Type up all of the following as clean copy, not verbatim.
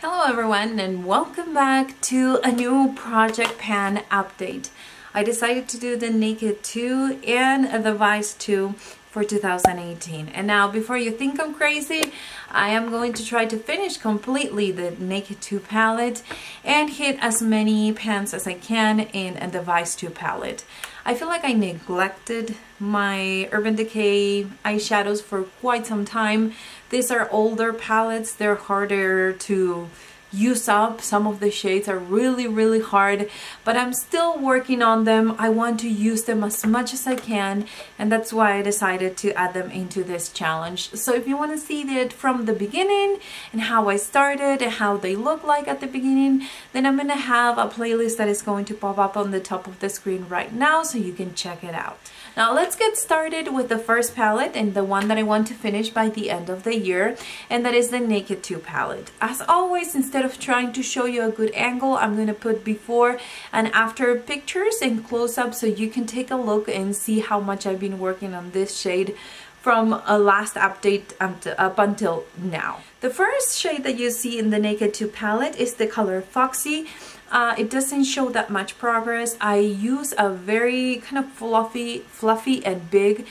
Hello everyone and welcome back to a new project pan update. I decided to do the Naked 2 and the Vice 2 for 2018. And now before you think I'm crazy, I am going to try to finish completely the Naked 2 palette and hit as many pans as I can in the Vice 2 palette. I feel like I neglected my Urban Decay eyeshadows for quite some time. These are older palettes, they're harder to use up. Some of the shades are really hard, but I'm still working on them. I want to use them as much as I can, and that's why I decided to add them into this challenge. So if you want to see it from the beginning and how I started and how they look like at the beginning, then I'm gonna have a playlist that is going to pop up on the top of the screen right now so you can check it out. Now let's get started with the first palette and the one that I want to finish by the end of the year, and that is the Naked 2 palette. As always, instead of trying to show you a good angle, I'm going to put before and after pictures and close-up so you can take a look and see how much I've been working on this shade from a last update up until now. The first shade that you see in the Naked 2 palette is the color Foxy. It doesn't show that much progress. I use a very kind of fluffy and big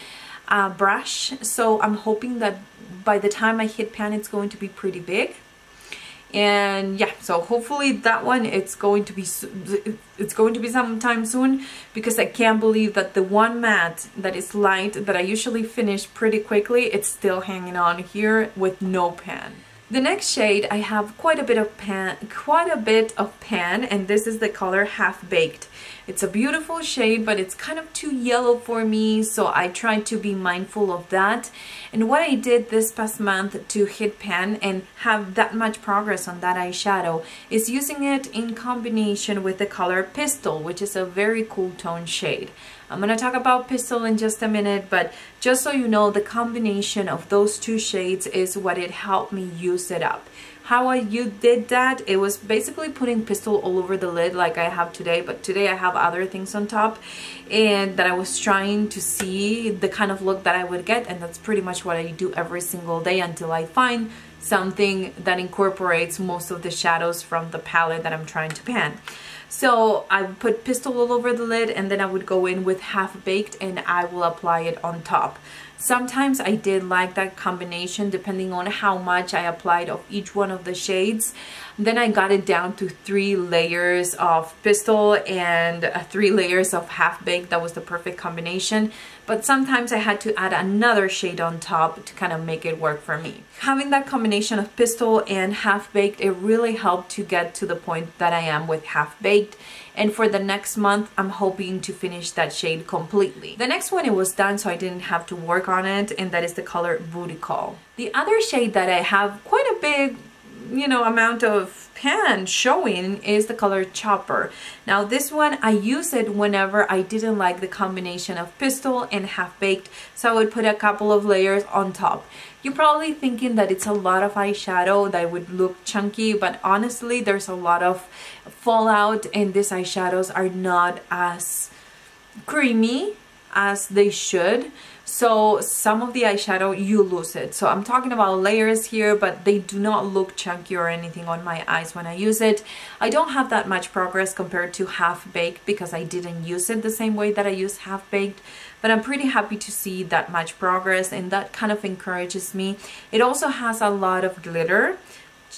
brush, so I'm hoping that by the time I hit pan it's going to be pretty big. And yeah, so hopefully that one it's going to be sometime soon, because I can't believe that the one matte that is light that I usually finish pretty quickly, it's still hanging on here with no pan. The next shade, I have quite a bit of pan, and this is the color Half Baked. It's a beautiful shade, but it's kind of too yellow for me, so I tried to be mindful of that. And what I did this past month to hit pan and have that much progress on that eyeshadow is using it in combination with the color Pistol, which is a very cool tone shade. I'm going to talk about Pistol in just a minute, but just so you know, the combination of those two shades is what it helped me use it up. How you did that, it was basically putting Pistol all over the lid like I have today, but today I have other things on top, and that I was trying to see the kind of look that I would get, and that's pretty much what I do every single day until I find something that incorporates most of the shadows from the palette that I'm trying to pan. So I would put Pistol all over the lid, and then I would go in with Half Baked and I will apply it on top. Sometimes I did like that combination depending on how much I applied of each one of the shades. Then I got it down to 3 layers of Pistol and 3 layers of Half Baked. That was the perfect combination. But sometimes I had to add another shade on top to kind of make it work for me. Having that combination of Pistol and Half Baked, it really helped to get to the point that I am with Half Baked. And for the next month, I'm hoping to finish that shade completely. The next one, it was done, so I didn't have to work on it, and that is the color Booty Call. The other shade that I have quite a big, amount of pan showing is the color Chopper. Now this one, I use it whenever I didn't like the combination of Pistol and Half Baked, so I would put a couple of layers on top. You're probably thinking that it's a lot of eyeshadow, that would look chunky, but honestly there's a lot of fallout and these eyeshadows are not as creamy as they should. So some of the eyeshadow, you lose it. So I'm talking about layers here, but they do not look chunky or anything on my eyes when I use it. I don't have that much progress compared to Half Baked because I didn't use it the same way that I use Half Baked. But I'm pretty happy to see that much progress, and that kind of encourages me. It also has a lot of glitter,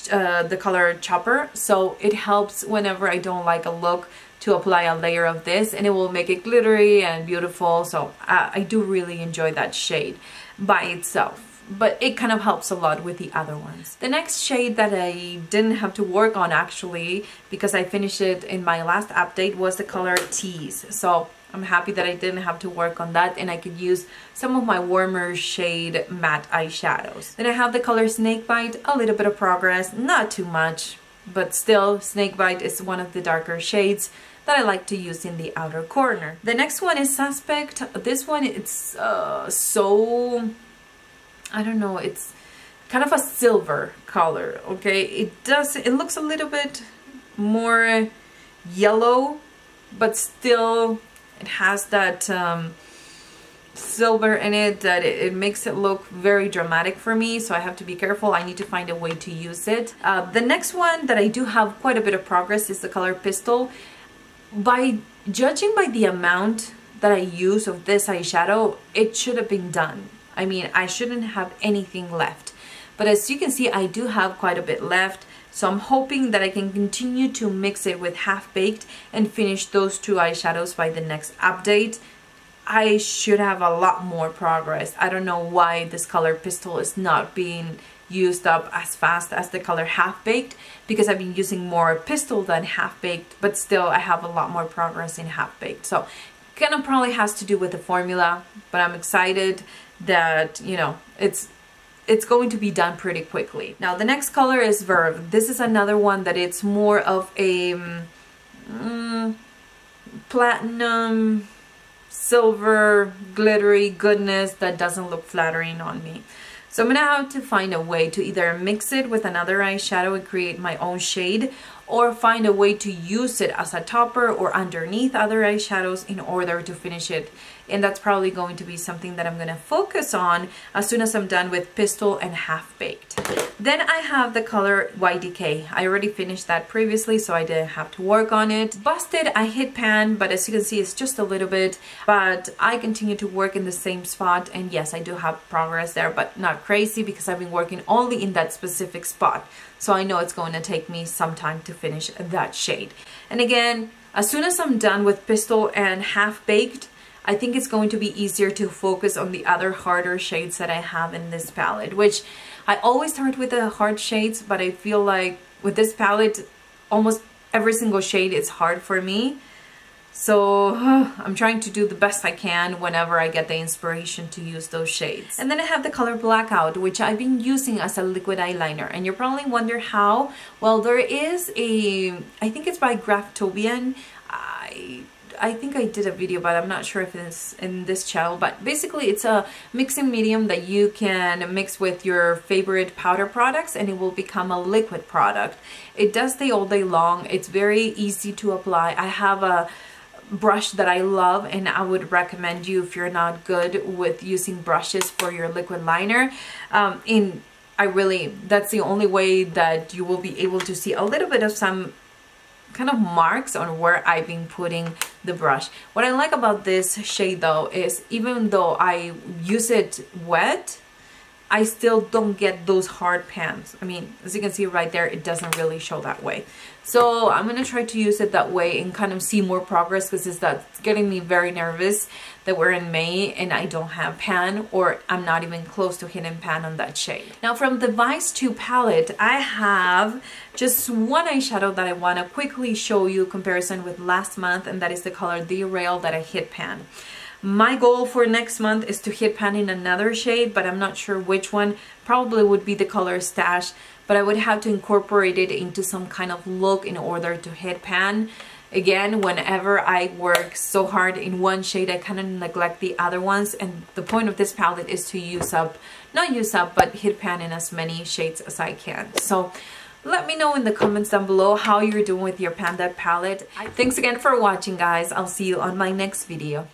the color Chopper, so it helps whenever I don't like a look to apply a layer of this, and it will make it glittery and beautiful. So I do really enjoy that shade by itself, but it kind of helps a lot with the other ones. The next shade that I didn't have to work on actually, because I finished it in my last update, was the color Tease. So I'm happy that I didn't have to work on that, and I could use some of my warmer shade matte eyeshadows. Then I have the color Snakebite, a little bit of progress, not too much, but still Snakebite is one of the darker shades that I like to use in the outer corner. The next one is Suspect. This one, it's so, I don't know, it's kind of a silver color, okay? It looks a little bit more yellow, but still it has that silver in it that it makes it look very dramatic for me, so I have to be careful. I need to find a way to use it. The next one that I do have quite a bit of progress is the color Pistol. By judging by the amount that I use of this eyeshadow, it should have been done. I mean, I shouldn't have anything left. But as you can see, I do have quite a bit left. So I'm hoping that I can continue to mix it with Half Baked and finish those two eyeshadows by the next update. I should have a lot more progress. I don't know why this color Pistol is not being used up as fast as the color Half Baked, because I've been using more Pistol than Half Baked, but still I have a lot more progress in Half Baked. So kind of probably has to do with the formula, but I'm excited that, you know, it's going to be done pretty quickly. Now the next color is Verve. This is another one that it's more of a platinum, silver, glittery goodness that doesn't look flattering on me. So I'm gonna have to find a way to either mix it with another eyeshadow and create my own shade, or find a way to use it as a topper or underneath other eyeshadows in order to finish it. And that's probably going to be something that I'm going to focus on as soon as I'm done with Pistol and Half Baked. Then I have the color YDK. I already finished that previously, so I didn't have to work on it. Busted, I hit pan, but as you can see, it's just a little bit. But I continue to work in the same spot, and yes, I do have progress there, but not crazy because I've been working only in that specific spot. So I know it's going to take me some time to finish that shade. And again, as soon as I'm done with Pistol and Half Baked, I think it's going to be easier to focus on the other harder shades that I have in this palette, which I always start with the hard shades, but I feel like with this palette, almost every single shade is hard for me. So I'm trying to do the best I can whenever I get the inspiration to use those shades. And then I have the color Blackout, which I've been using as a liquid eyeliner. And you probably wonder how. Well, there is a, I think it's by Graftobian. I think I did a video, but I'm not sure if it's in this channel. But basically, it's a mixing medium that you can mix with your favorite powder products and it will become a liquid product. It does stay all day long. It's very easy to apply. I have a brush that I love, and I would recommend you if you're not good with using brushes for your liquid liner. That's the only way that you will be able to see a little bit of some kind of marks on where I've been putting the brush. What I like about this shade though is even though I use it wet, I still don't get those hard pans. I mean, as you can see right there, it doesn't really show that way. So I'm going to try to use it that way and kind of see more progress, because that's getting me very nervous that we're in May and I don't have pan, or I'm not even close to hitting pan on that shade. Now from the Vice 2 palette, I have just one eyeshadow that I want to quickly show you comparison with last month, and that is the color Derail that I hit pan. My goal for next month is to hit pan in another shade, but I'm not sure which one. Probably would be the color Stash, but I would have to incorporate it into some kind of look in order to hit pan. Again, whenever I work so hard in one shade, I kind of neglect the other ones, and the point of this palette is to but hit pan in as many shades as I can. So let me know in the comments down below how you're doing with your Panda palette. Thanks again for watching, guys. I'll see you on my next video.